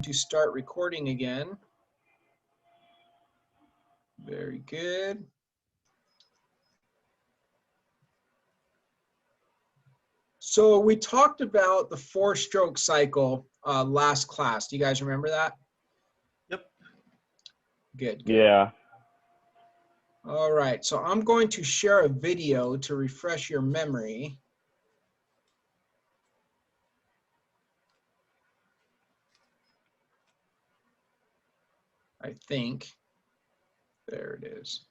to start recording again. Very good. So we talked about the 4-stroke cycle last class. Do you guys remember that? Yep. Good. Yeah. All right, so I'm going to share a video to refresh your memory. I think. There it is.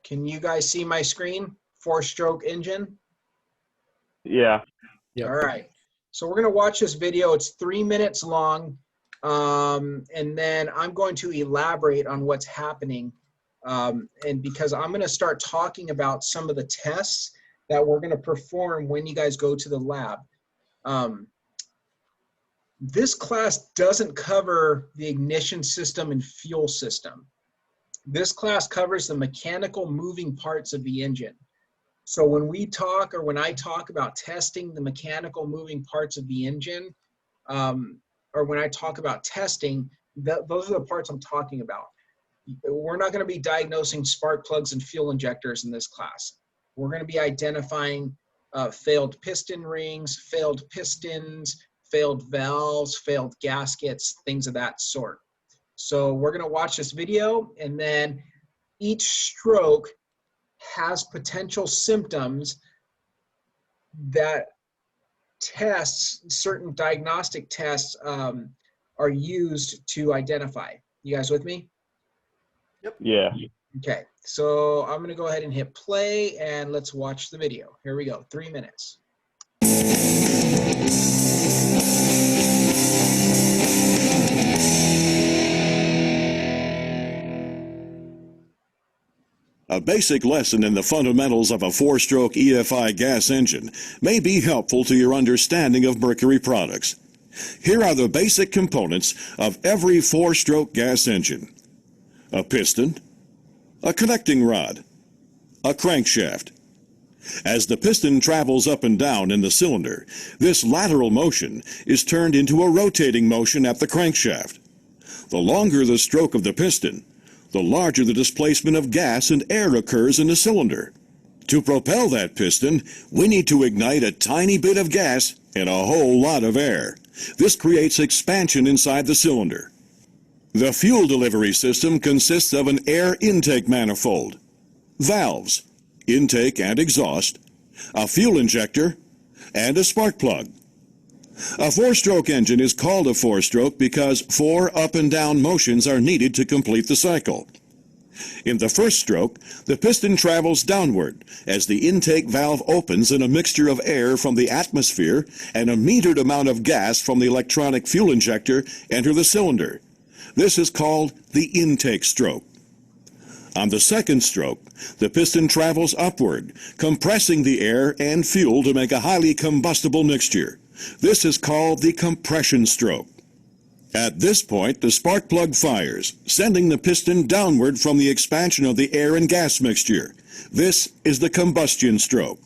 Can you guys see my screen? 4-stroke engine? Yeah. Yep. All right. So we're going to watch this video. It's 3 minutes long. And then I'm going to elaborate on what's happening. And because I'm going to start talking about some of the tests that we're going to perform when you guys go to the lab. This class doesn't cover the ignition system and fuel system. This class covers the mechanical moving parts of the engine. So when we talk, or when I talk about testing the mechanical moving parts of the engine, or when I talk about testing, those are the parts I'm talking about. We're not going to be diagnosing spark plugs and fuel injectors in this class. We're going to be identifying failed piston rings, failed pistons, failed valves, failed gaskets, things of that sort. So we're going to watch this video, and then each stroke has potential symptoms that certain diagnostic tests are used to identify. You guys with me? Yep. Yeah. Okay, so I'm going to go ahead and hit play, and let's watch the video. Here we go, 3 minutes. A basic lesson in the fundamentals of a 4-stroke EFI gas engine may be helpful to your understanding of Mercury products. Here are the basic components of every 4-stroke gas engine: a piston, a connecting rod, a crankshaft. As the piston travels up and down in the cylinder, this lateral motion is turned into a rotating motion at the crankshaft. The longer the stroke of the piston, the larger the displacement of gas and air occurs in the cylinder. To propel that piston, we need to ignite a tiny bit of gas and a whole lot of air. This creates expansion inside the cylinder. The fuel delivery system consists of an air intake manifold, valves, intake and exhaust, a fuel injector, and a spark plug. A 4-stroke engine is called a 4-stroke because 4 up and down motions are needed to complete the cycle. In the first stroke, the piston travels downward as the intake valve opens and a mixture of air from the atmosphere and a metered amount of gas from the electronic fuel injector enter the cylinder. This is called the intake stroke. On the second stroke, the piston travels upward, compressing the air and fuel to make a highly combustible mixture. This is called the compression stroke. At this point, the spark plug fires, sending the piston downward from the expansion of the air and gas mixture. This is the combustion stroke.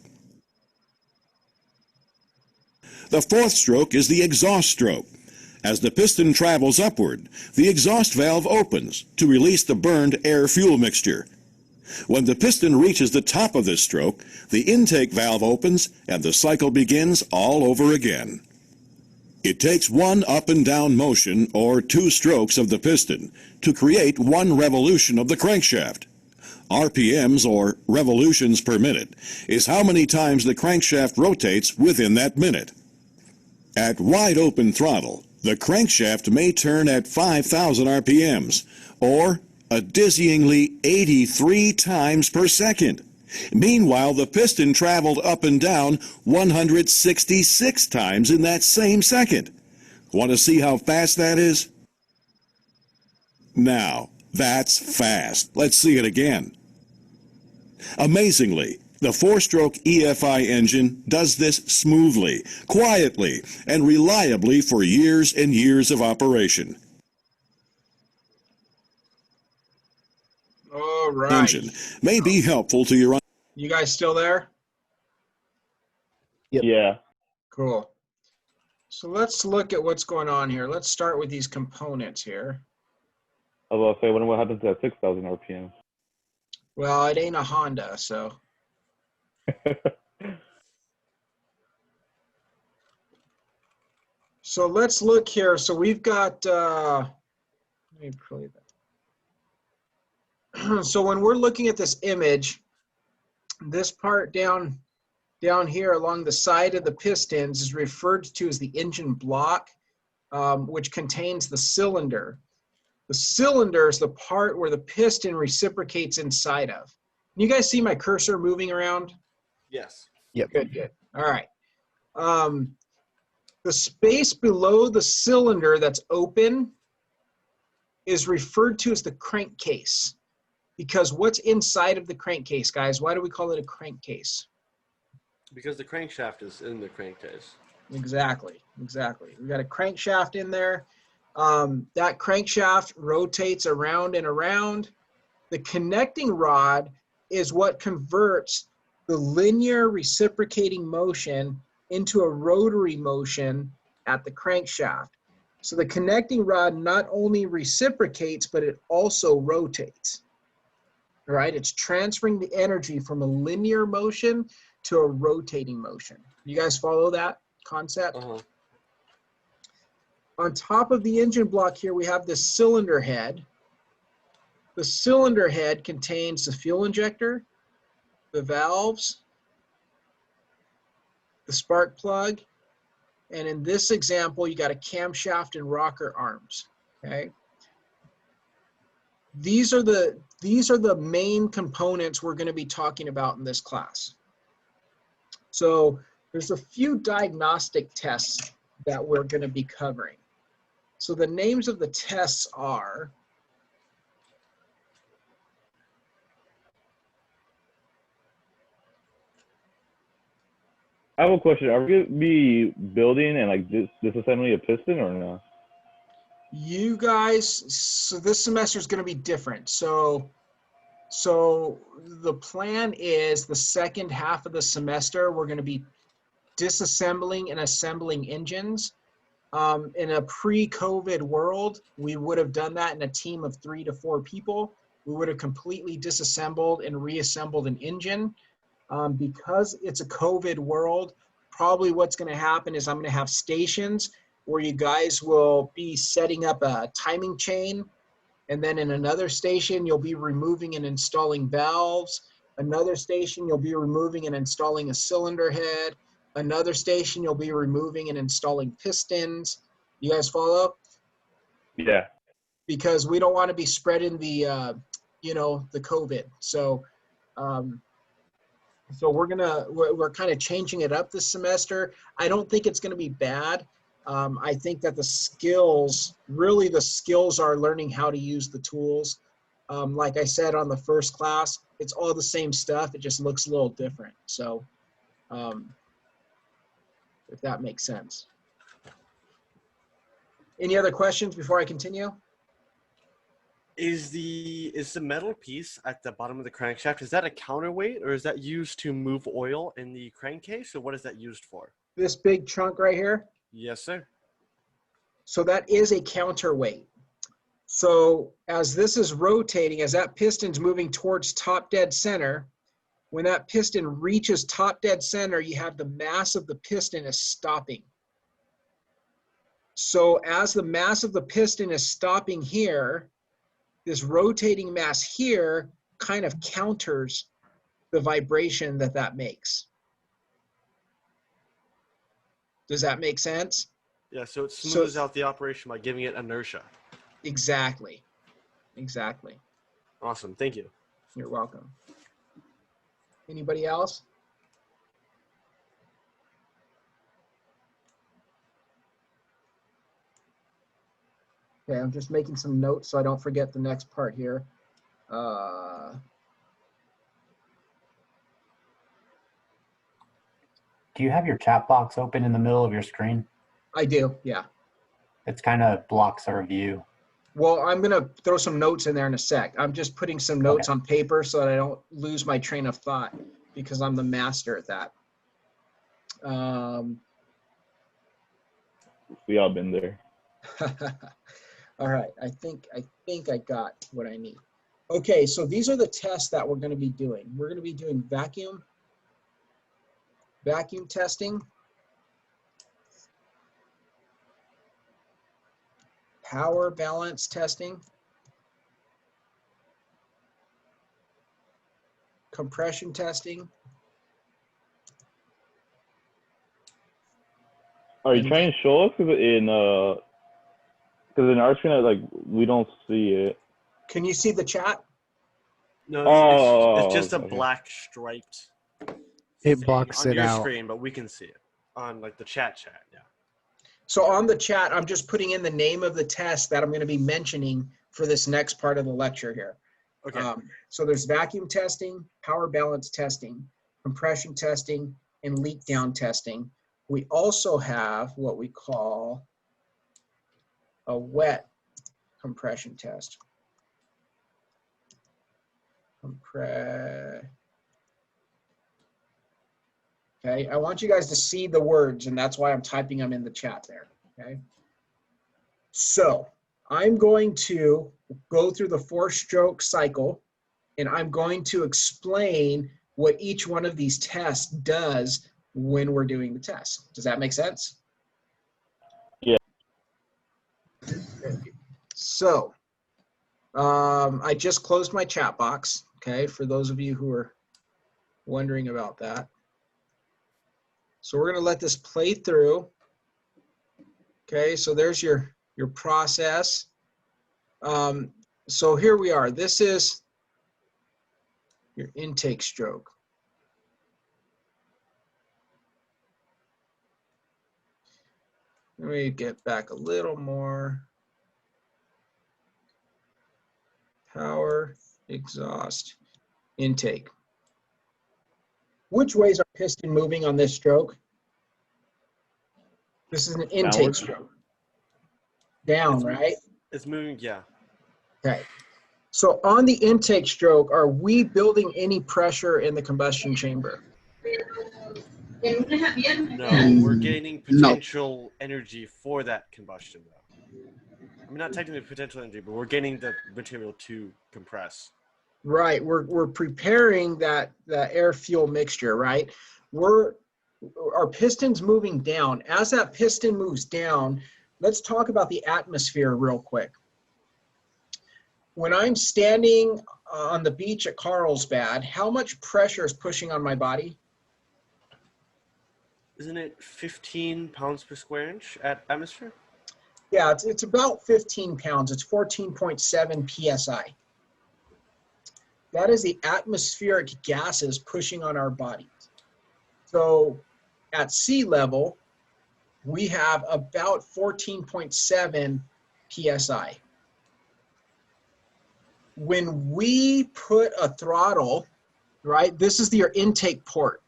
The fourth stroke is the exhaust stroke. As the piston travels upward, the exhaust valve opens to release the burned air-fuel mixture. When the piston reaches the top of this stroke, the intake valve opens and the cycle begins all over again. It takes 1 up and down motion, or 2 strokes of the piston, to create 1 revolution of the crankshaft. RPMs, or revolutions per minute, is how many times the crankshaft rotates within that minute. At wide open throttle, the crankshaft may turn at 5,000 RPMs, or a dizzyingly 83 times per second. Meanwhile, the piston traveled up and down 166 times in that same second. Want to see how fast that is? Now, that's fast. Let's see it again. Amazingly, the 4-stroke EFI engine does this smoothly, quietly, and reliably for years and years of operation. All right. Engine may be helpful to your... You guys still there? Yep. Yeah. Cool. So let's look at what's going on here. Let's start with these components here. I was about to say, what happens at 6,000 RPM? Well, it ain't a Honda, so. So let's look here. So we've got, let me play that. So when we're looking at this image, this part down here along the side of the pistons is referred to as the engine block, which contains the cylinder. The cylinder is the part where the piston reciprocates inside of. You guys see my cursor moving around? Yes. Yep. Good, good. All right. The space below the cylinder that's open is referred to as the crankcase, because what's inside of the crankcase, guys? Why do we call it a crankcase? Because the crankshaft is in the crankcase. Exactly, exactly. We got a crankshaft in there. That crankshaft rotates around and around. The connecting rod is what converts the linear reciprocating motion into a rotary motion at the crankshaft. So the connecting rod not only reciprocates, but it also rotates. All right, it's transferring the energy from a linear motion to a rotating motion. You guys follow that concept? Uh-huh. On top of the engine block here, we have this cylinder head. The cylinder head contains the fuel injector, the valves, the spark plug, and in this example, you got a camshaft and rocker arms, okay? These are the main components we're gonna be talking about in this class. So there's a few diagnostic tests that we're gonna be covering. So the names of the tests are I have a question. Are we gonna be building and like disassembling a piston or no? you guys, so this semester is going to be different. So the plan is the second half of the semester, we're going to be disassembling and assembling engines. In a pre-COVID world, we would have done that in a team of 3 to 4 people. We would have completely disassembled and reassembled an engine. Because it's a COVID world, probably what's going to happen is I'm going to have stations where you guys will be setting up a timing chain. And then in another station, you'll be removing and installing valves. Another station, you'll be removing and installing a cylinder head. Another station, you'll be removing and installing pistons. You guys follow? Yeah. Because we don't want to be spreading the, the COVID. So, so we're kind of changing it up this semester. I don't think it's going to be bad. I think that the skills are learning how to use the tools. Like I said on the first class, it's all the same stuff. It just looks a little different. So, if that makes sense. Any other questions before I continue? Is the metal piece at the bottom of the crankshaft, is that a counterweight or is that used to move oil in the crankcase, or what is that used for? This big chunk right here? Yes, sir. So that is a counterweight. So as this is rotating, as that piston's moving towards top dead center, when that piston reaches top dead center, you have the mass of the piston is stopping. So as the mass of the piston is stopping here, this rotating mass here kind of counters the vibration that makes. Does that make sense? Yeah, so it smooths out the operation by giving it inertia. Exactly. Exactly. Awesome, thank you. You're welcome. Anybody else? Okay, I'm just making some notes so I don't forget the next part here. Do you have your chat box open in the middle of your screen? I do, yeah. It's kind of blocks our view. Well, I'm gonna throw some notes in there in a sec. I'm just putting some notes on paper so that I don't lose my train of thought because I'm the master at that. We all been there. All right, I think I got what I need. Okay, so these are the tests that we're going to be doing. We're going to be doing vacuum testing, power balance testing, compression testing. Are you trying to show us? Because in our screen, like, we don't see it. Can you see the chat? No, Oh, it's just a okay. black striped. It thing blocks on it your out. screen, but we can see it on like the chat. Yeah. So on the chat, I'm just putting in the name of the test that I'm going to be mentioning for this next part of the lecture here. Okay. So there's vacuum testing, power balance testing, compression testing, and leak down testing. We also have what we call a wet compression test. Okay, I want you guys to see the words, and that's why I'm typing them in the chat there, okay? So I'm going to go through the 4-stroke cycle, and I'm going to explain what each one of these tests does when we're doing the test. Does that make sense? Yeah. So I just closed my chat box, okay, for those of you who are wondering about that. So we're going to let this play through. Okay, so there's your process. So here we are. This is your intake stroke. Let me get back a little more. Power, exhaust, intake. Which way is our piston moving on this stroke? This is an intake Downward. stroke. Down, right? It's moving. Yeah. Okay. So on the intake stroke, are we building any pressure in the combustion chamber? No, we're gaining potential energy for that combustion, though. I mean, not technically potential energy, but we're gaining the material to compress. Right. We're preparing that air fuel mixture, right? Our piston's moving down. As that piston moves down, let's talk about the atmosphere real quick. When I'm standing on the beach at Carlsbad, how much pressure is pushing on my body? Isn't it 15 pounds per square inch at atmosphere? Yeah, it's about 15 pounds. It's 14.7 psi. That is the atmospheric gases pushing on our bodies. So at sea level, we have about 14.7 psi. When we put a throttle, right, this is your intake port.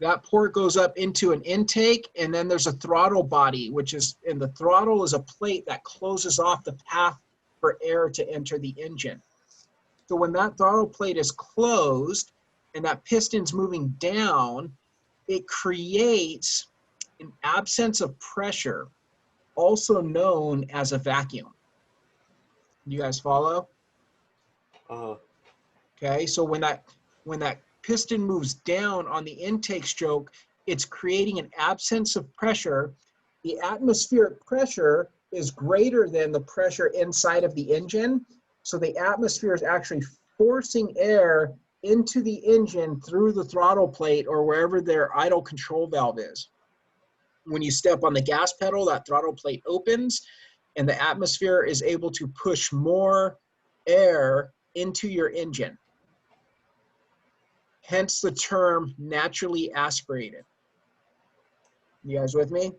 That port goes up into an intake, and then there's a throttle body, and the throttle is a plate that closes off the path for air to enter the engine. So when that throttle plate is closed and that piston's moving down, it creates an absence of pressure, also known as a vacuum. You guys follow? Okay, so when that piston moves down on the intake stroke, it's creating an absence of pressure. The atmospheric pressure is greater than the pressure inside of the engine. So the atmosphere is actually forcing air into the engine through the throttle plate or wherever their idle control valve is. When you step on the gas pedal, that throttle plate opens and the atmosphere is able to push more air into your engine. Hence the term naturally aspirated. You guys with me?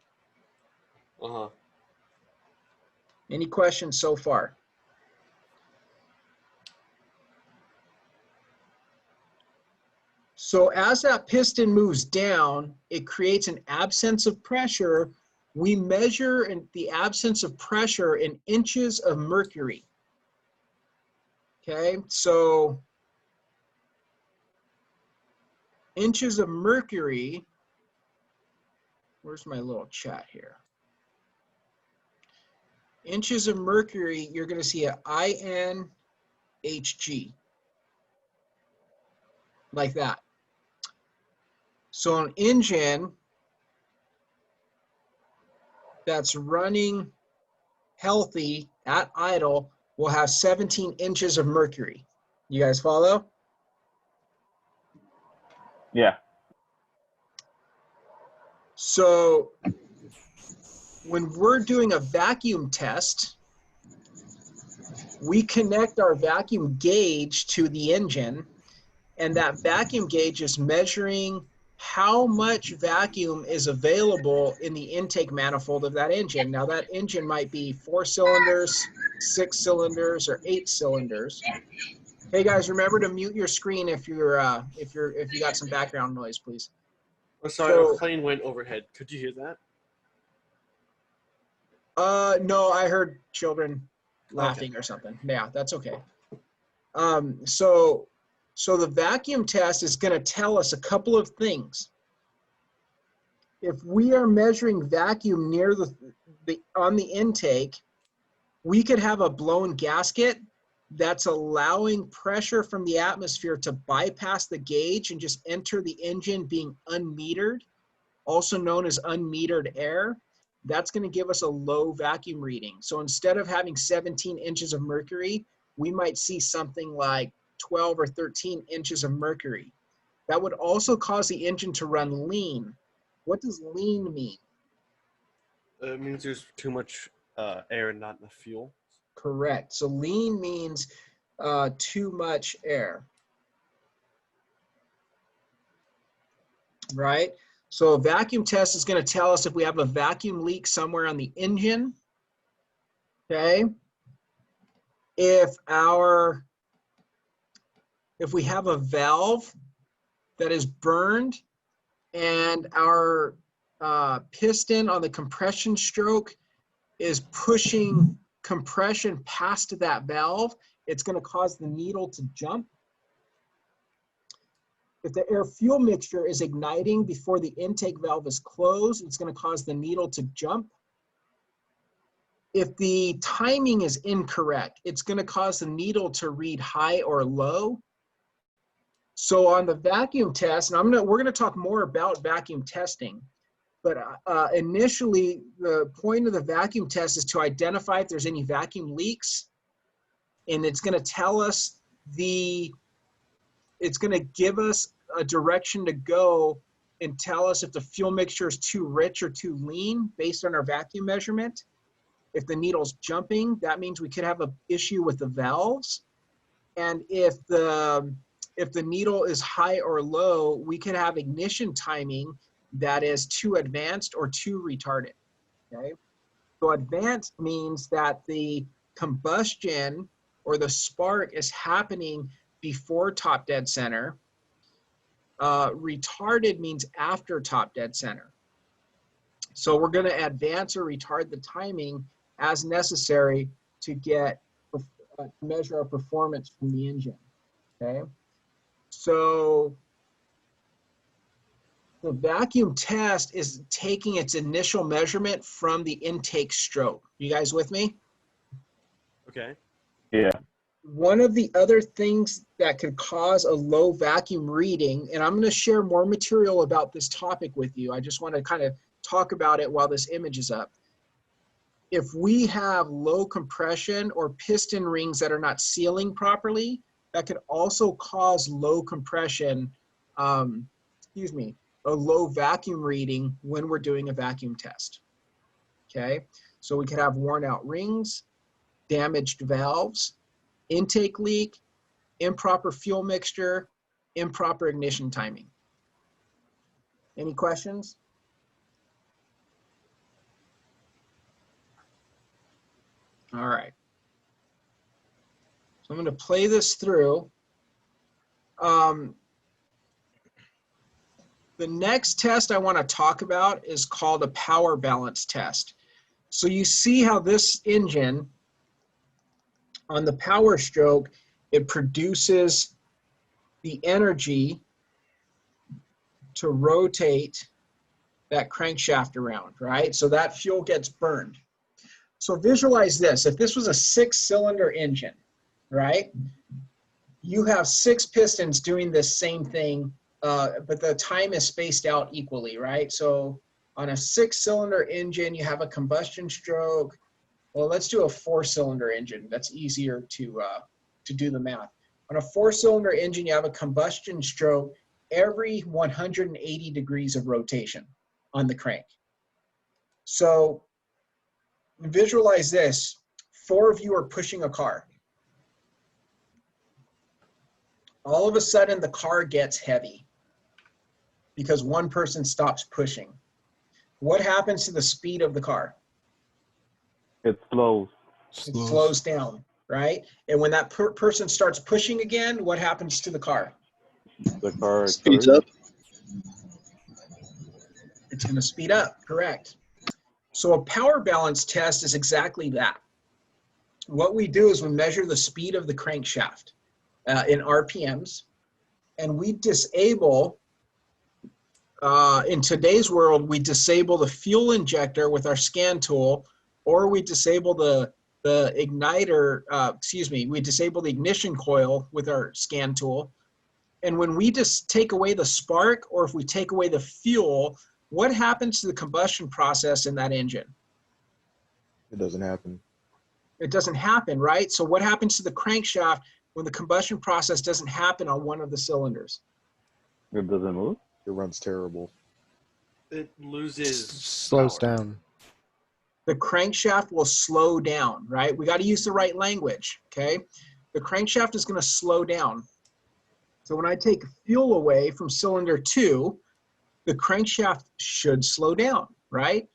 Any questions so far? So as that piston moves down, it creates an absence of pressure. We measure the absence of pressure in inches of mercury. Okay, so inches of mercury, where's my little chat here? inches of mercury, you're going to see a INHG, like that. So an engine that's running healthy at idle will have 17 inches of mercury. You guys follow? Yeah. So when we're doing a vacuum test, we connect our vacuum gauge to the engine, and that vacuum gauge is measuring how much vacuum is available in the intake manifold of that engine. Now that engine might be 4 cylinders, 6 cylinders, or 8 cylinders. Hey guys, remember to mute your screen if you got some background noise, please. Oh, sorry, So- a plane went overhead. Could you hear that? No, I heard children laughing or something. Yeah, that's okay. So the vacuum test is going to tell us a couple of things. If we are measuring vacuum near on the intake, we could have a blown gasket that's allowing pressure from the atmosphere to bypass the gauge and just enter the engine being unmetered, also known as unmetered air. That's going to give us a low vacuum reading. So instead of having 17 inches of mercury, we might see something like 12 or 13 inches of mercury. That would also cause the engine to run lean. What does lean mean? It means there's too much air and not enough fuel. Correct. So lean means too much air. Right? So a vacuum test is going to tell us if we have a vacuum leak somewhere on the engine. Okay? If we have a valve that is burned and our piston on the compression stroke is pushing compression past that valve, it's going to cause the needle to jump. If the air fuel mixture is igniting before the intake valve is closed, it's going to cause the needle to jump. If the timing is incorrect, it's going to cause the needle to read high or low. So on the vacuum test, and we're going to talk more about vacuum testing, but initially the point of the vacuum test is to identify if there's any vacuum leaks, and it's going to tell us it's going to give us a direction to go and tell us if the fuel mixture is too rich or too lean based on our vacuum measurement. If the needle's jumping, that means we could have an issue with the valves. And if the needle is high or low, we could have ignition timing that is too advanced or too retarded, okay? So advanced means that the combustion or the spark is happening before top dead center. Retarded means after top dead center. So we're going to advance or retard the timing as necessary to measure our performance from the engine, okay? So the vacuum test is taking its initial measurement from the intake stroke. You guys with me? Okay. Yeah. One of the other things that could cause a low vacuum reading, and I'm going to share more material about this topic with you. I just want to kind of talk about it while this image is up. If we have low compression or piston rings that are not sealing properly, that could also cause low compression, a low vacuum reading when we're doing a vacuum test, okay? So we could have worn out rings, damaged valves, intake leak, improper fuel mixture, improper ignition timing. Any questions? All right. So I'm going to play this through. The next test I want to talk about is called a power balance test. So you see how this engine on the power stroke, it produces the energy to rotate that crankshaft around, right? So that fuel gets burned. So visualize this. If this was a 6-cylinder engine, right? You have 6 pistons doing this same thing, but the time is spaced out equally, right? So on a 6-cylinder engine, you have a combustion stroke. Well, let's do a 4-cylinder engine. That's easier to do the math. On a 4-cylinder engine, you have a combustion stroke every 180 degrees of rotation on the crank. So visualize this. 4 of you are pushing a car. All of a sudden, the car gets heavy because one person stops pushing. What happens to the speed of the car? It slows. It slows down, right? And when that person starts pushing again, what happens to the car? The car Speeds up. It's going to speed up, correct. So a power balance test is exactly that. What we do is we measure the speed of the crankshaft in RPMs, and we disable, in today's world, we disable the fuel injector with our scan tool, or we disable the igniter, we disable the ignition coil with our scan tool. And when we just take away the spark, or if we take away the fuel, what happens to the combustion process in that engine? It doesn't happen. It doesn't happen, right? So what happens to the crankshaft when the combustion process doesn't happen on one of the cylinders? It doesn't move. It runs terrible. It loses Slows power. down. The crankshaft will slow down, right? We got to use the right language, okay? The crankshaft is going to slow down. So when I take fuel away from cylinder 2, the crankshaft should slow down, right?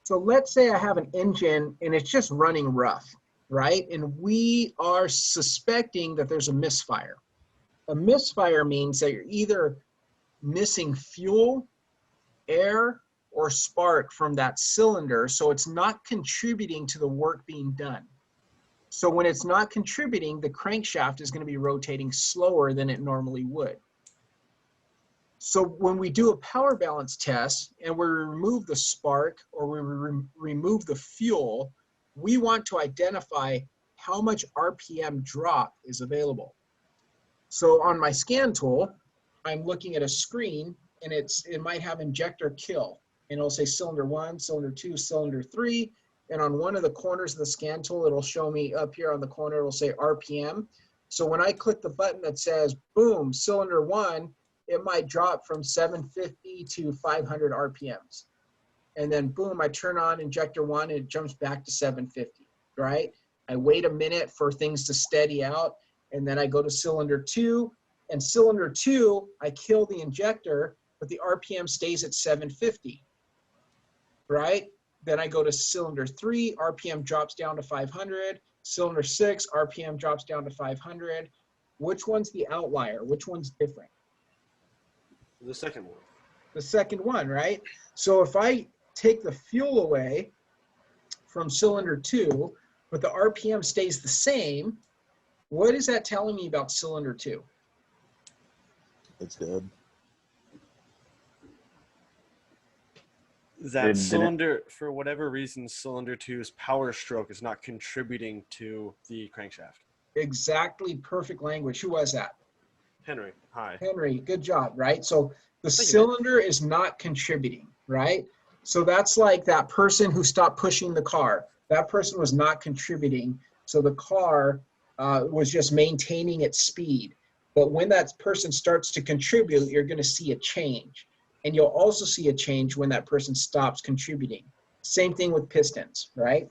So let's say I have an engine and it's just running rough, right? And we are suspecting that there's a misfire. A misfire means that you're either missing fuel, air, or spark from that cylinder, so it's not contributing to the work being done. So when it's not contributing, the crankshaft is going to be rotating slower than it normally would. So when we do a power balance test and we remove the spark or we remove the fuel, we want to identify how much RPM drop is available. So on my scan tool, I'm looking at a screen and it might have injector kill. And it'll say cylinder 1, cylinder 2, cylinder 3. And on one of the corners of the scan tool, it'll show me up here on the corner, it'll say RPM. So when I click the button that says, boom, cylinder 1, it might drop from 750 to 500 RPMs. And then boom, I turn on injector 1 and it jumps back to 750, right? I wait a minute for things to steady out. And then I go to cylinder 2. And cylinder 2, I kill the injector, but the RPM stays at 750, right? Then I go to cylinder 3, RPM drops down to 500. Cylinder 6, RPM drops down to 500. Which one's the outlier? Which one's different? The second one. The second one, right? So if I take the fuel away from cylinder 2, but the RPM stays the same, what is that telling me about cylinder 2? It's dead. That cylinder, for whatever reason, cylinder 2's power stroke is not contributing to the crankshaft. Exactly, perfect language. Who was that? Henry, hi. Henry, good job, right? So the Thank you, cylinder is not contributing, right? So that's like that person who stopped pushing the car. That person was not contributing. So the car was just maintaining its speed. But when that person starts to contribute, you're going to see a change. And you'll also see a change when that person stops contributing. Same thing with pistons, right?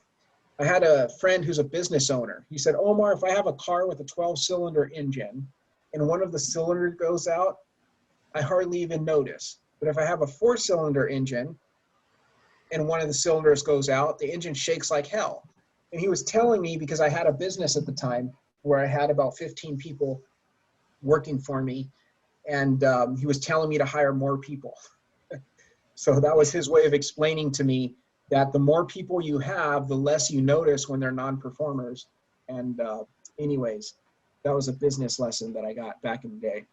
I had a friend who's a business owner. He said, Omar, if I have a car with a 12-cylinder engine and one of the cylinders goes out, I hardly even notice. But if I have a 4-cylinder engine and one of the cylinders goes out, the engine shakes like hell. And he was telling me, because I had a business at the time where I had about 15 people working for me, and he was telling me to hire more people. So that was his way of explaining to me that the more people you have, the less you notice when they're non-performers. And anyways, that was a business lesson that I got back in the day.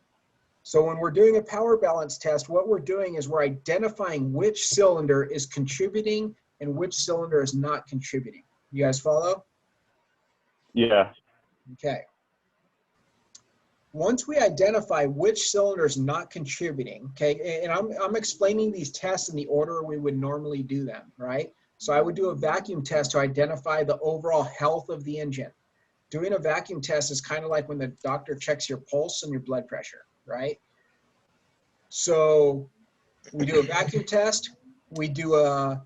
So when we're doing a power balance test, what we're doing is we're identifying which cylinder is contributing and which cylinder is not contributing. You guys follow? Yeah. Okay. Once we identify which cylinder is not contributing, okay, and I'm explaining these tests in the order we would normally do them, right? So I would do a vacuum test to identify the overall health of the engine. Doing a vacuum test is kind of like when the doctor checks your pulse and your blood pressure, right? So we do a vacuum test, we do a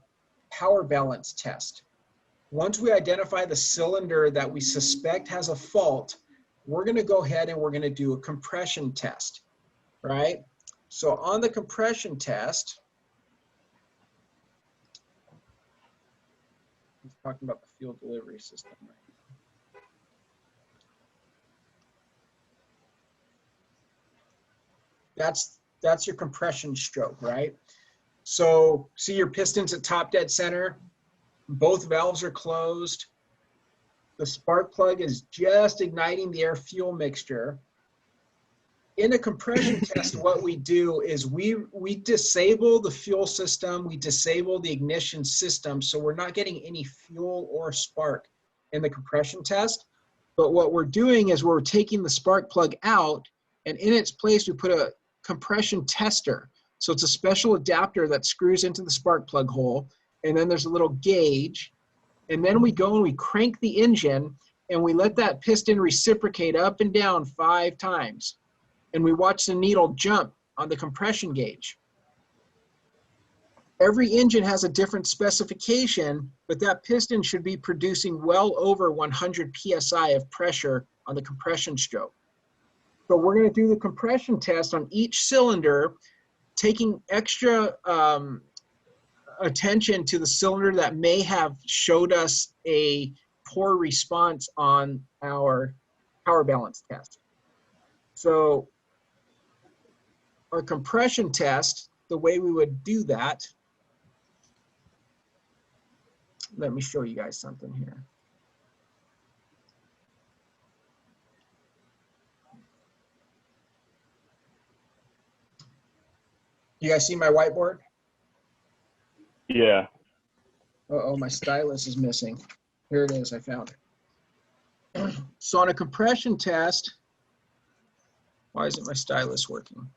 power balance test. Once we identify the cylinder that we suspect has a fault, we're going to go ahead and we're going to do a compression test, right? So on the compression test, he's talking about the fuel delivery system, right? That's your compression stroke, right? So see your pistons at top dead center, both valves are closed. The spark plug is just igniting the air fuel mixture. In a compression test, what we do is we disable the fuel system, we disable the ignition system, so we're not getting any fuel or spark in the compression test. But what we're doing is we're taking the spark plug out, and in its place we put a compression tester. So it's a special adapter that screws into the spark plug hole, and then there's a little gauge. And then we go and we crank the engine and we let that piston reciprocate up and down 5 times. And we watch the needle jump on the compression gauge. Every engine has a different specification, but that piston should be producing well over 100 PSI of pressure on the compression stroke. So we're going to do the compression test on each cylinder, taking extra attention to the cylinder that may have showed us a poor response on our power balance test. So our compression test, the way we would do that, let me show you guys something here. You guys see my whiteboard? Yeah. Uh-oh, my stylus is missing. Here it is, I found it. So on a compression test, why isn't my stylus working?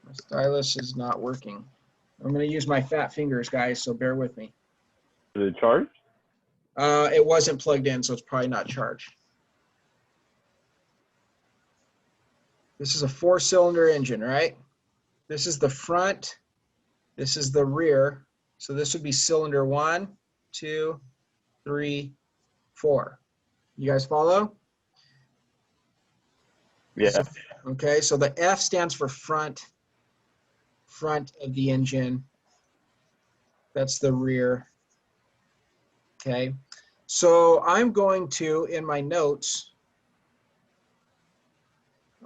My stylus is not working. I'm going to use my fat fingers, guys, so bear with me. Is it charged? It wasn't plugged in, so it's probably not charged. This is a 4-cylinder engine, right? This is the front. This is the rear. So this would be cylinder 1, 2, 3, 4. You guys follow? Yeah. Okay, so the F stands for front of the engine. That's the rear. Okay, so I'm going to, in my notes,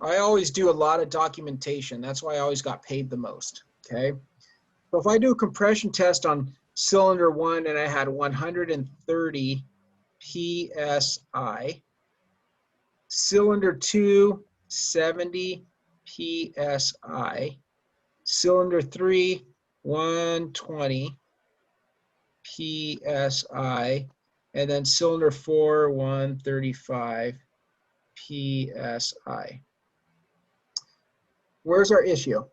I always do a lot of documentation. That's why I always got paid the most, okay? So if I do a compression test on cylinder 1 and I had 130 PSI, cylinder 2, 70 PSI, cylinder 3, 120 PSI, and then cylinder 4, 135 PSI. Where's our issue?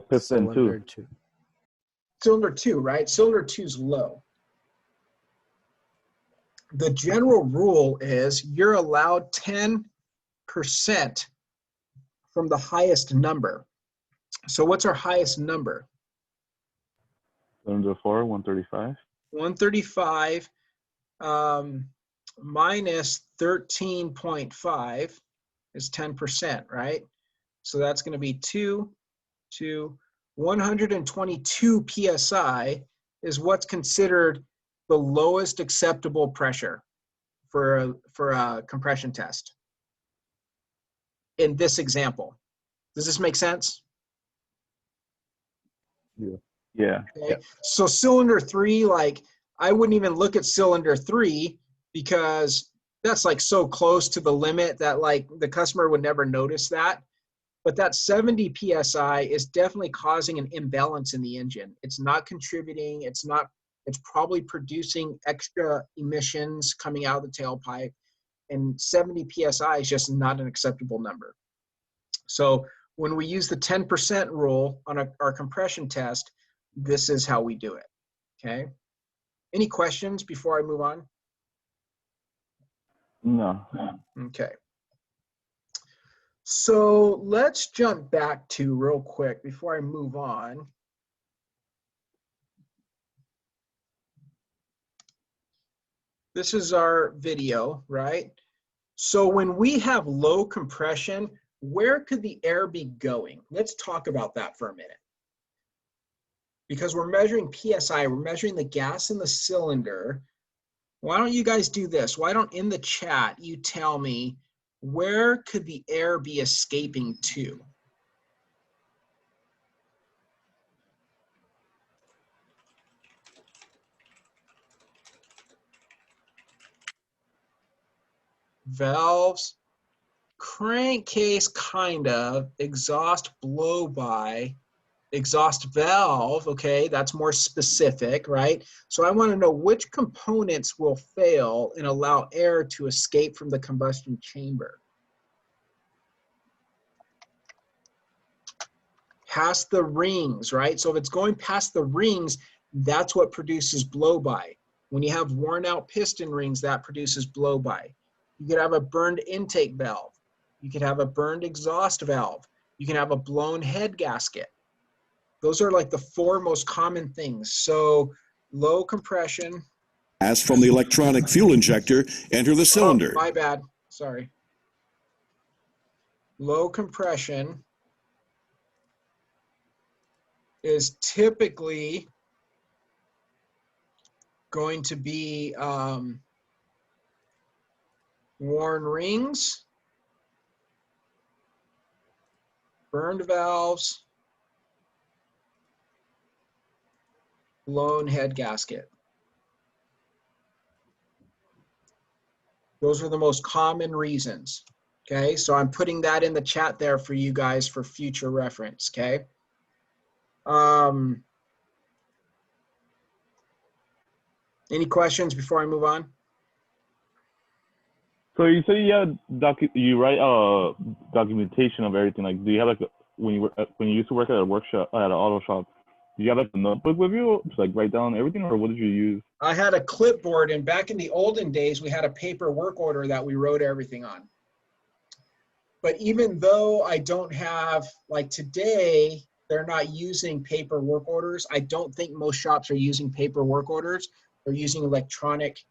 Piston Cylinder 2. 2. Cylinder 2, right? Cylinder 2 is low. The general rule is you're allowed 10% from the highest number. So what's our highest number? Cylinder 4, 135. 135 minus 13.5 is 10%, right? So that's going to be 122 PSI is what's considered the lowest acceptable pressure for a compression test. In this example, does this make sense? Yeah. Okay. So cylinder 3, like I wouldn't even look at cylinder 3 because that's like so close to the limit that like the customer would never notice that. But that 70 PSI is definitely causing an imbalance in the engine. It's not contributing. It's probably producing extra emissions coming out of the tailpipe. And 70 PSI is just not an acceptable number. So when we use the 10% rule on our compression test, this is how we do it, okay? Any questions before I move on? No. Okay. So let's jump back to real quick before I move on. This is our video, right? So when we have low compression, where could the air be going? Let's talk about that for a minute. Because we're measuring PSI, we're measuring the gas in the cylinder. Why don't you guys do this? Why don't in the chat you tell me where could the air be escaping to? Valves, crankcase, kind of, exhaust blow by, exhaust valve, okay, that's more specific, right? So I want to know which components will fail and allow air to escape from the combustion chamber. Past the rings, right? So if it's going past the rings, that's what produces blow-by. When you have worn out piston rings, that produces blow-by. You could have a burned intake valve. You could have a burned exhaust valve. You can have a blown head gasket. Those are like the 4 most common things. So low compression. Gas from the electronic fuel injector enter the cylinder. Oh, my bad, sorry. Low compression is typically going to be worn rings, burned valves, blown head gasket. Those are the most common reasons, okay? So I'm putting that in the chat there for you guys for future reference, okay? Any questions before I move on? So you say you write documentation of everything. Like, do you have like when you used to work at a workshop at an auto shop? Do you have like a notebook with you to like write down everything, or what did you use? I had a clipboard, and back in the olden days, we had a paper work order that we wrote everything on. But even though I don't have, like today, they're not using paper work orders. I don't think most shops are using paper work orders. They're using electronic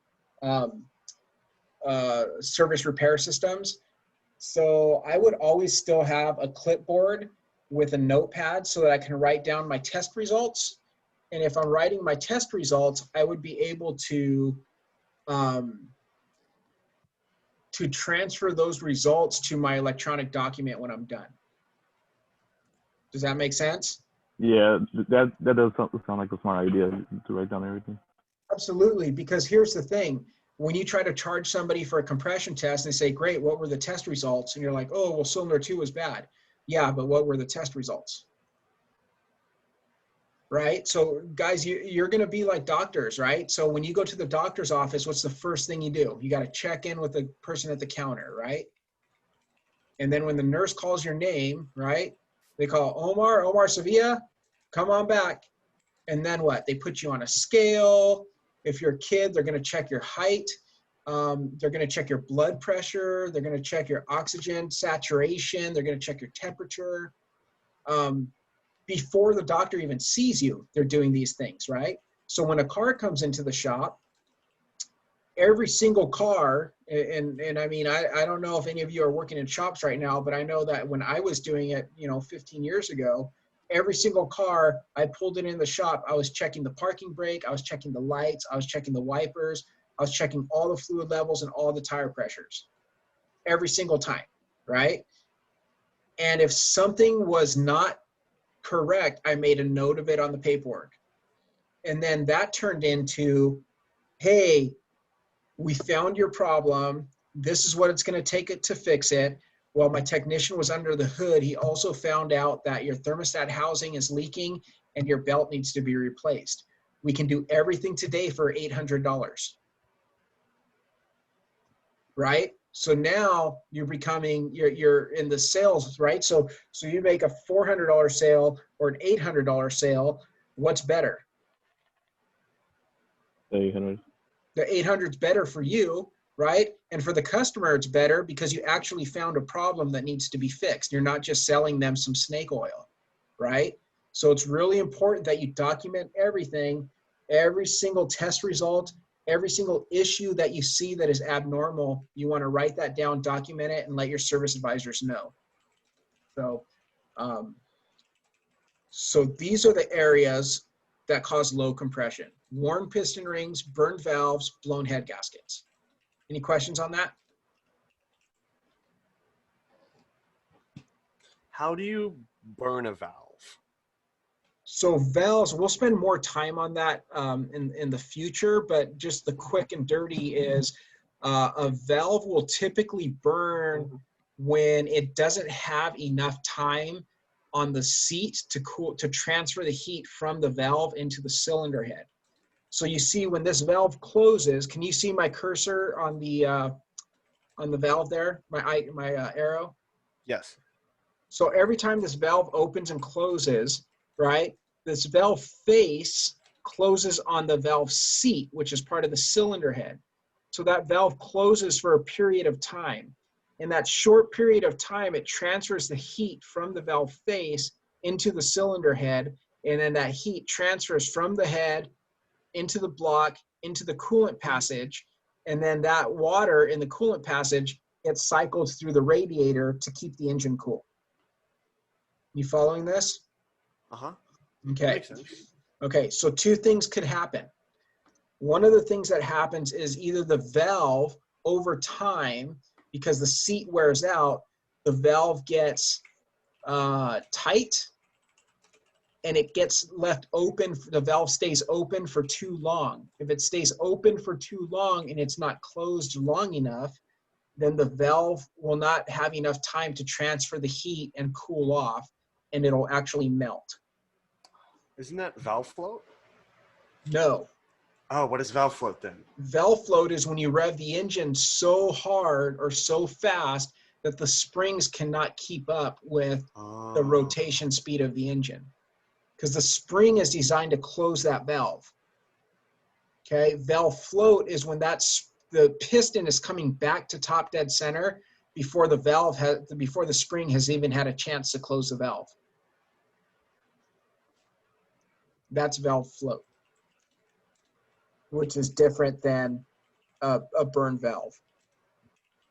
service repair systems. So I would always still have a clipboard with a notepad so that I can write down my test results. And if I'm writing my test results, I would be able to transfer those results to my electronic document when I'm done. Does that make sense? Yeah, that does sound like a smart idea to write down everything. Absolutely, because here's the thing. When you try to charge somebody for a compression test, they say, great, what were the test results? And you're like, oh, well, cylinder 2 was bad. Yeah, but what were the test results? Right? So guys, you're going to be like doctors, right? So when you go to the doctor's office, what's the first thing you do? You got to check in with the person at the counter, right? And then when the nurse calls your name, right? They call Omar Sevilla, come on back. And then what? They put you on a scale. If you're a kid, they're going to check your height. They're going to check your blood pressure. They're going to check your oxygen saturation. They're going to check your temperature. Before the doctor even sees you, they're doing these things, right? So when a car comes into the shop, every single car, and I mean, I don't know if any of you are working in shops right now, but I know that when I was doing it, 15 years ago, every single car, I pulled it in the shop, I was checking the parking brake, I was checking the lights, I was checking the wipers, I was checking all the fluid levels and all the tire pressures every single time, right? And if something was not correct, I made a note of it on the paperwork. And then that turned into, hey, we found your problem. This is what it's going to take it to fix it. While my technician was under the hood, he also found out that your thermostat housing is leaking and your belt needs to be replaced. We can do everything today for $800. Right? So now you're you're in the sales, right? So you make a $400 sale or an $800 sale. What's better? 800. The 800 is better for you, right? And for the customer, it's better because you actually found a problem that needs to be fixed. You're not just selling them some snake oil, right? So it's really important that you document everything, every single test result, every single issue that you see that is abnormal. You want to write that down, document it, and let your service advisors know. So these are the areas that cause low compression: worn piston rings, burned valves, blown head gaskets. Any questions on that? How do you burn a valve? So valves, we'll spend more time on that in the future, but just the quick and dirty is a valve will typically burn when it doesn't have enough time on the seat to transfer the heat from the valve into the cylinder head. So you see when this valve closes, can you see my cursor on the valve there, my arrow? Yes. So every time this valve opens and closes, right, this valve face closes on the valve seat, which is part of the cylinder head. So that valve closes for a period of time. In that short period of time, it transfers the heat from the valve face into the cylinder head, and then that heat transfers from the head into the block, into the coolant passage, and then that water in the coolant passage gets cycled through the radiator to keep the engine cool. You following this? Uh-huh. Okay. Makes sense. Okay, so two things could happen. One of the things that happens is either the valve over time, because the seat wears out, the valve gets tight and it gets left open. The valve stays open for too long. If it stays open for too long and it's not closed long enough, then the valve will not have enough time to transfer the heat and cool off, and it'll actually melt. Isn't that valve float? No. Oh, what is valve float then? Valve float is when you rev the engine so hard or so fast that the springs cannot keep up with the rotation speed of the engine. Because the spring is designed to close that valve. Okay, valve float is when the piston is coming back to top dead center before the spring has even had a chance to close the valve. That's valve float, which is different than a burn valve.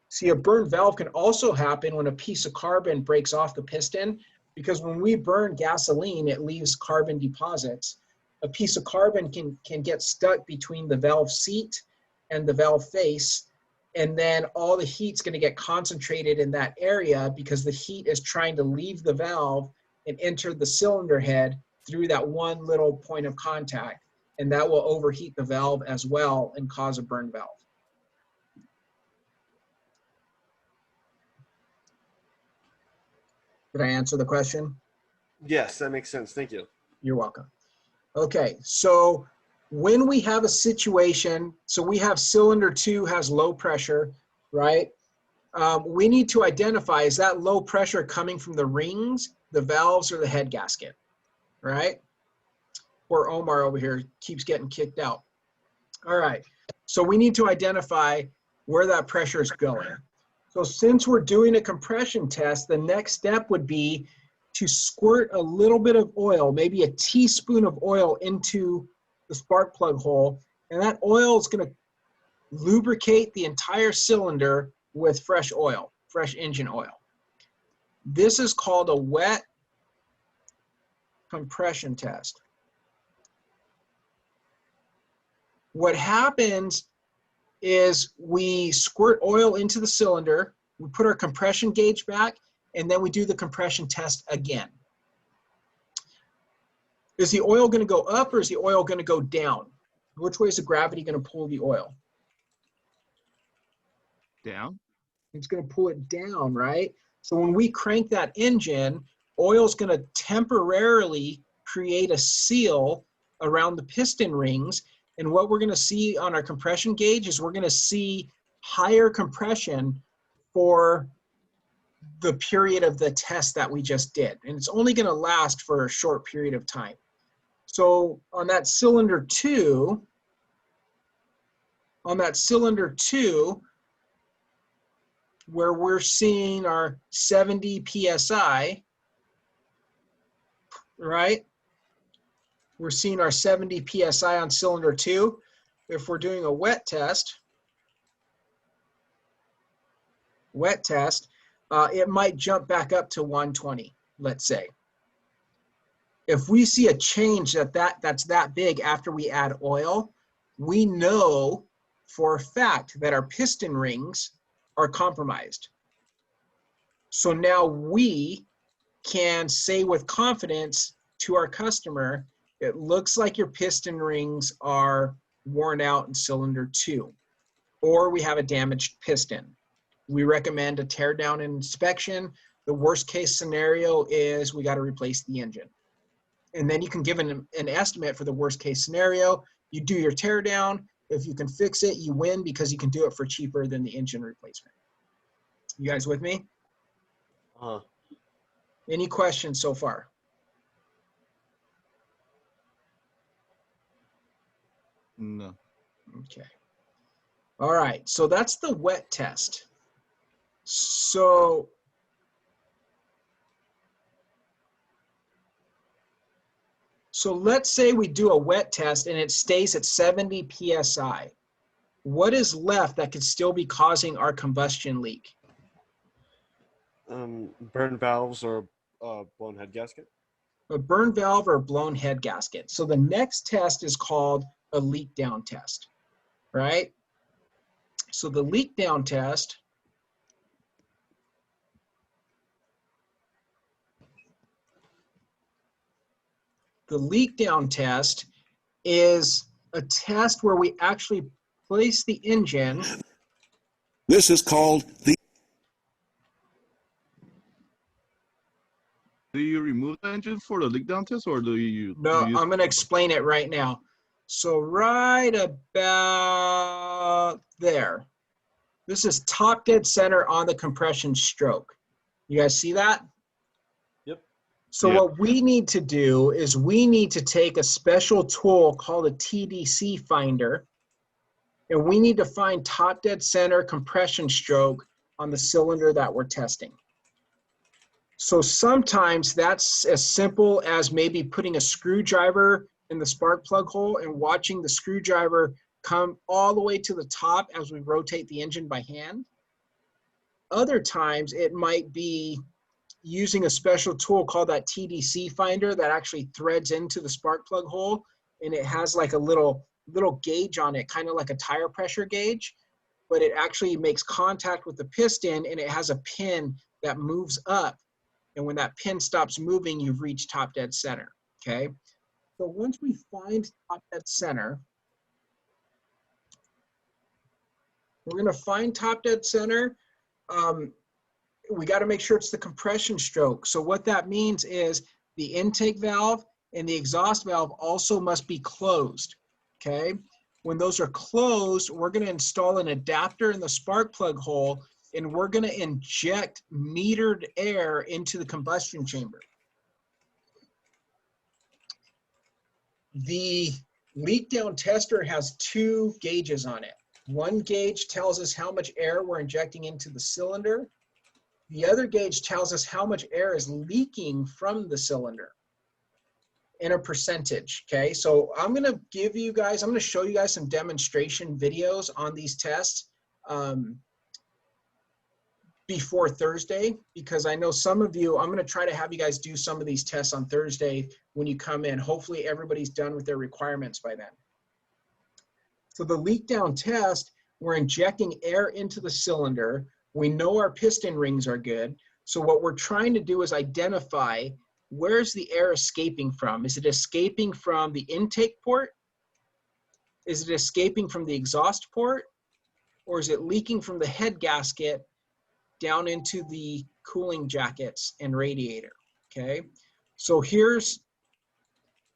See, a burn valve can also happen when a piece of carbon breaks off the piston, because when we burn gasoline, it leaves carbon deposits. A piece of carbon can get stuck between the valve seat and the valve face, and then all the heat's going to get concentrated in that area because the heat is trying to leave the valve and enter the cylinder head through that one little point of contact, and that will overheat the valve as well and cause a burn valve. Did I answer the question? Yes, that makes sense. Thank you. You're welcome. Okay, so when we have a situation, so we have cylinder 2 has low pressure, right? We need to identify, is that low pressure coming from the rings, the valves, or the head gasket, right? Or Omar over here keeps getting kicked out. All right, so we need to identify where that pressure is going. So since we're doing a compression test, the next step would be to squirt a little bit of oil, maybe a teaspoon of oil, into the spark plug hole, and that oil is going to lubricate the entire cylinder with fresh oil, fresh engine oil. This is called a wet compression test. What happens is we squirt oil into the cylinder, we put our compression gauge back, and then we do the compression test again. Is the oil going to go up or is the oil going to go down? Which way is the gravity going to pull the oil? Down? It's going to pull it down, right? So when we crank that engine, oil's going to temporarily create a seal around the piston rings. And what we're going to see on our compression gauge is we're going to see higher compression for the period of the test that we just did. And it's only going to last for a short period of time. So on that cylinder 2, where we're seeing our 70 PSI, right? We're seeing our 70 PSI on cylinder 2. If we're doing a wet test, it might jump back up to 120, let's say. If we see a change that's that big after we add oil, we know for a fact that our piston rings are compromised. So now we can say with confidence to our customer, it looks like your piston rings are worn out in cylinder 2, or we have a damaged piston. We recommend a tear down and inspection. The worst case scenario is we got to replace the engine. And then you can give an estimate for the worst case scenario. You do your tear down. If you can fix it, you win because you can do it for cheaper than the engine replacement. You guys with me? Any questions so far? No. Okay. All right, so that's the wet test. So let's say we do a wet test and it stays at 70 PSI. What is left that could still be causing our combustion leak? Burn valves or blown head gasket. A burn valve or a blown head gasket. So the next test is called a leak down test, right? So the leak down test is a test where we actually place the engine. This is called the Do you remove the engine for the leak down test, or do you? No, do you I'm going to explain it right now. So right about there. This is top dead center on the compression stroke. You guys see that? Yep. So Yeah. what we need to do is we need to take a special tool called a TDC finder, and we need to find top dead center compression stroke on the cylinder that we're testing. So sometimes that's as simple as maybe putting a screwdriver in the spark plug hole and watching the screwdriver come all the way to the top as we rotate the engine by hand. Other times it might be using a special tool called that TDC finder that actually threads into the spark plug hole, and it has like a little gauge on it, kind of like a tire pressure gauge, but it actually makes contact with the piston and it has a pin that moves up. And when that pin stops moving, you've reached top dead center, okay? So once we find top dead center, we're gonna find top dead center. We gotta make sure it's the compression stroke. So what that means is the intake valve and the exhaust valve also must be closed, okay? When those are closed, we're gonna install an adapter in the spark plug hole, and we're gonna inject metered air into the combustion chamber. The leak down tester has 2 gauges on it. One gauge tells us how much air we're injecting into the cylinder. The other gauge tells us how much air is leaking from the cylinder in a percentage, okay? So I'm gonna show you guys some demonstration videos on these tests before Thursday, because I know some of you, I'm gonna try to have you guys do some of these tests on Thursday when you come in. Hopefully everybody's done with their requirements by then. So the leak down test, we're injecting air into the cylinder. We know our piston rings are good. So what we're trying to do is identify where's the air escaping from. Is it escaping from the intake port? Is it escaping from the exhaust port? or is it leaking from the head gasket down into the cooling jackets and radiator? Okay, so here's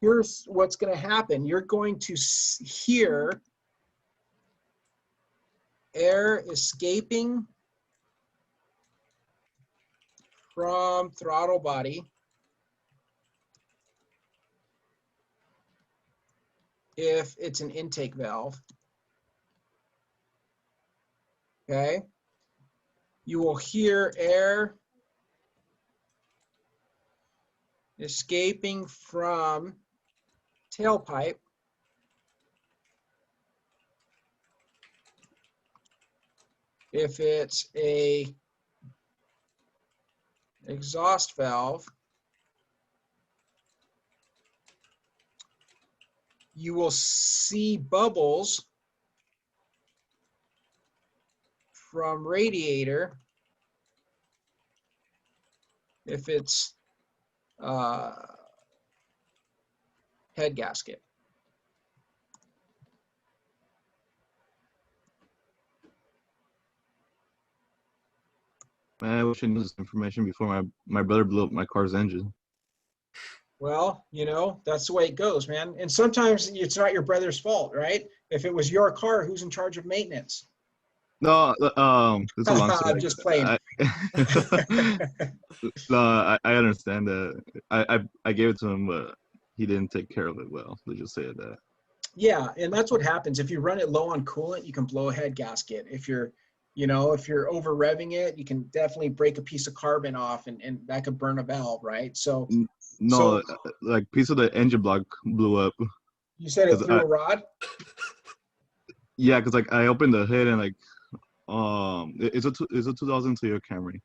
what's going to happen. You're going to hear air escaping from throttle body if it's an intake valve. Okay, you will hear air escaping from tailpipe if it's a exhaust valve. You will see bubbles from radiator if it's head gasket. Man, I wish I knew this information before my brother blew up my car's engine. Well, you know, that's the way it goes, man. And sometimes it's not your brother's fault, right? If it was your car, who's in charge of maintenance? No, it's a long story. I'm just playing. No, I understand that. I gave it to him, but he didn't take care of it well. Let's just say that. Yeah, and that's what happens. If you run it low on coolant, you can blow a head gasket. If you're, you know, if you're over revving it, you can definitely break a piece of carbon off and that could burn a valve, right? So No, like piece of the engine block blew up. You said it through a rod? Yeah, because like I opened the hood and like it's a 2000 Toyota Camry,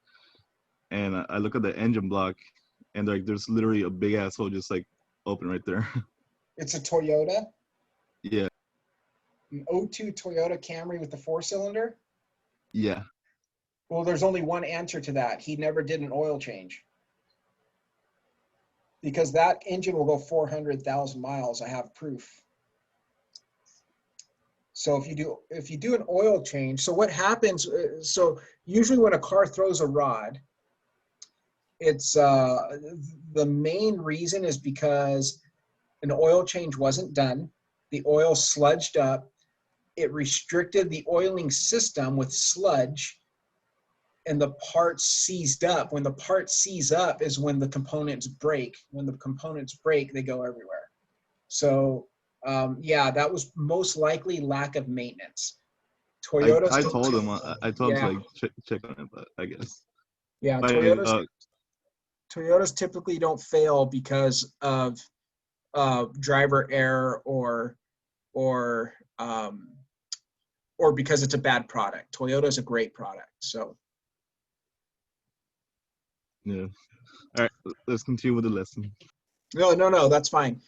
and I look at the engine block and like there's literally a big asshole just like open right there. It's a Toyota? Yeah. An 02 Toyota Camry with the 4-cylinder? Yeah. Well, there's only one answer to that. He never did an oil change. Because that engine will go 400,000 miles. I have proof. So if you do an oil change, so what happens, so usually when a car throws a rod, it's the main reason is because an oil change wasn't done. The oil sludged up. It restricted the oiling system with sludge, and the parts seized up. When the parts seize up is when the components break. When the components break, they go everywhere. So yeah, that was most likely lack of maintenance. Toyota's I told him. I told him to like check on it, but I guess. Yeah, But, Toyotas typically don't fail because of driver error or because it's a bad product. Toyota is a great product. So yeah. All right, let's continue with the lesson. no, that's fine.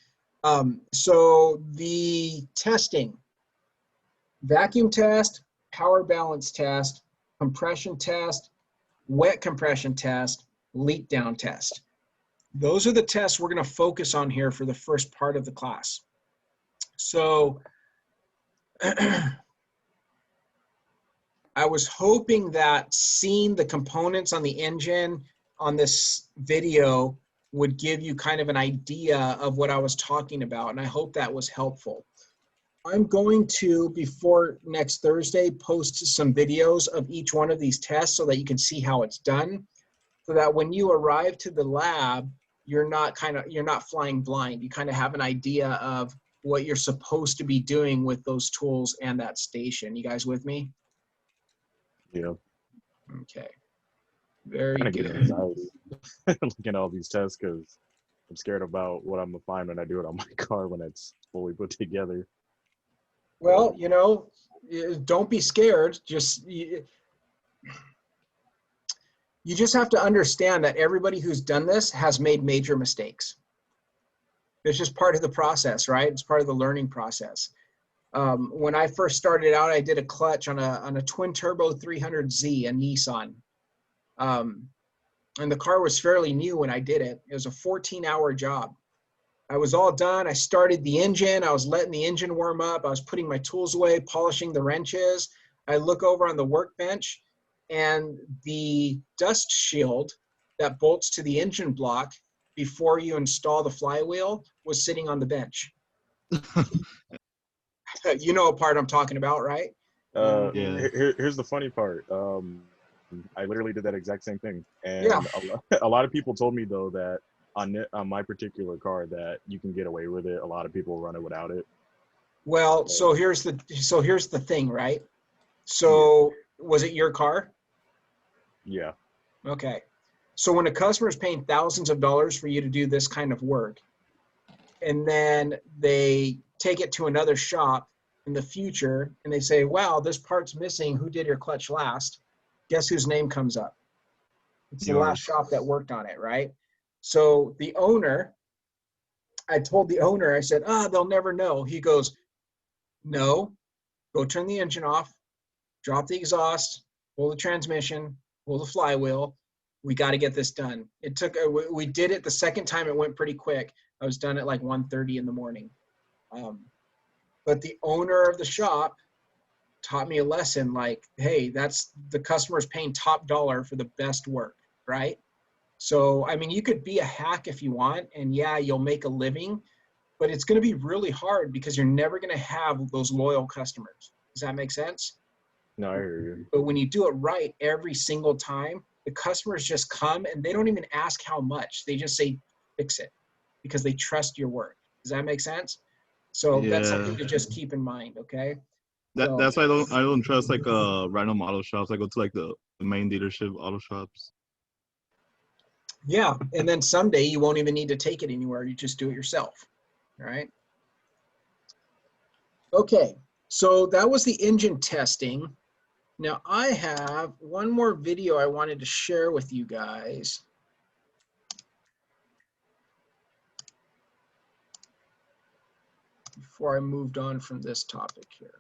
So the testing, vacuum test, power balance test, compression test, wet compression test, leak down test. Those are the tests we're going to focus on here for the first part of the class. So I was hoping that seeing the components on the engine on this video would give you kind of an idea of what I was talking about, and I hope that was helpful. I'm going to, before next Thursday, post some videos of each one of these tests so that you can see how it's done, so that when you arrive to the lab, you're not flying blind. You kind of have an idea of what you're supposed to be doing with those tools and that station. You guys with me? Yeah. Okay. Very Kind of good. get anxiety looking at all these tests because I'm scared about what I'm gonna find when I do it on my car when it's fully put together. Well, you know, don't be scared. You just have to understand that everybody who's done this has made major mistakes. It's just part of the process, right? It's part of the learning process. When I first started out, I did a clutch on a twin turbo 300Z, a Nissan. And the car was fairly new when I did it. It was a 14-hour job. I was all done. I started the engine. I was letting the engine warm up. I was putting my tools away, polishing the wrenches. I look over on the workbench, and the dust shield that bolts to the engine block before you install the flywheel was sitting on the bench. You know what part I'm talking about, right? Yeah. Here's the funny part. I literally did that exact same thing, and Yeah. a lot of people told me though that on my particular car that you can get away with it. A lot of people run it without it. Well, so here's the thing, right? So was it your car? Yeah. Okay. So when a customer is paying thousands of dollars for you to do this kind of work, and then they take it to another shop in the future and they say, wow, this part's missing. Who did your clutch last? Guess whose name comes up? It's the last shop that worked on it, right? So the owner, I told the owner, I said, they'll never know. He goes, no, go turn the engine off, drop the exhaust, pull the transmission, pull the flywheel. We got to get this done. It took, we did it the second time. It went pretty quick. I was done at like 1:30 in the morning. But the owner of the shop taught me a lesson like, hey, that's the customer's paying top dollar for the best work, right? So, I mean, you could be a hack if you want, and yeah, you'll make a living, but it's going to be really hard because you're never going to have those loyal customers. Does that make sense? No, I hear you. But when you do it right every single time, the customers just come and they don't even ask how much. They just say, fix it, because they trust your work. Does that make sense? So that's something to just keep in mind, okay? That's why I don't trust like random auto shops. I go to like the main dealership auto shops. Yeah, and then someday you won't even need to take it anywhere. You just do it yourself, all right? Okay, so that was the engine testing. Now I have one more video I wanted to share with you guys. Before I moved on from this topic here.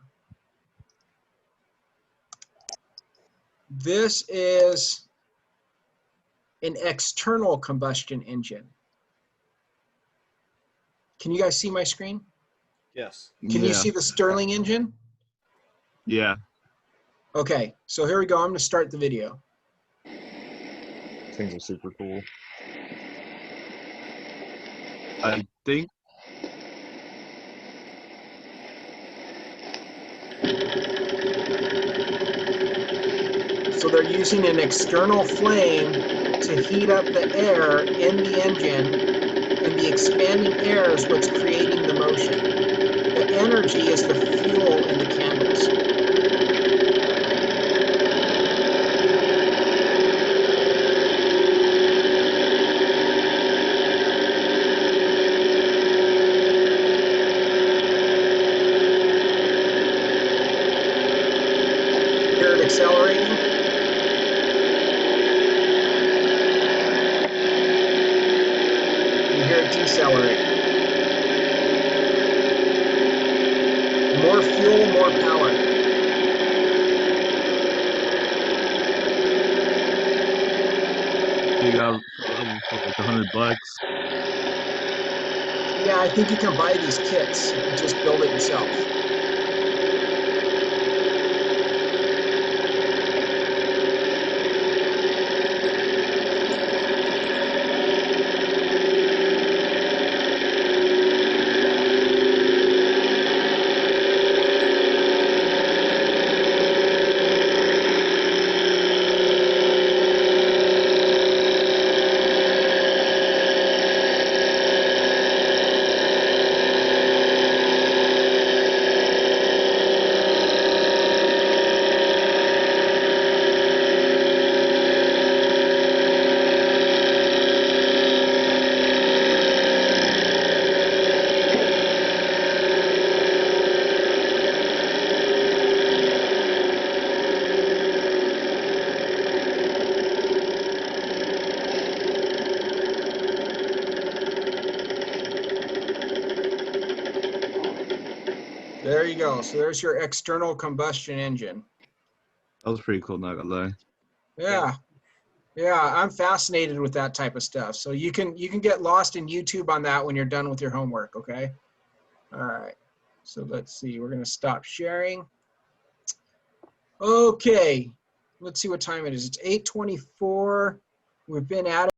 This is an external combustion engine. Can you guys see my screen? Yes. Can you see the Stirling engine? Yeah. Okay, so here we go. I'm going to start the video. Things are super cool. I think. So they're using an external flame to heat up the air in the engine, and the expanding air is what's creating the motion. The energy is the fuel in the candles. Hear it accelerating? You hear it decelerate. More fuel, more power. You got for like $100. Yeah, I think you can buy these kits and just build it yourself. There you go. So there's your external combustion engine. That was pretty cool, not gonna lie. Yeah. Yeah, I'm fascinated with that type of stuff. So you can get lost in YouTube on that when you're done with your homework, okay? All right. So let's see. We're going to stop sharing. Okay, let's see what time it is. It's 8:24. We've been at it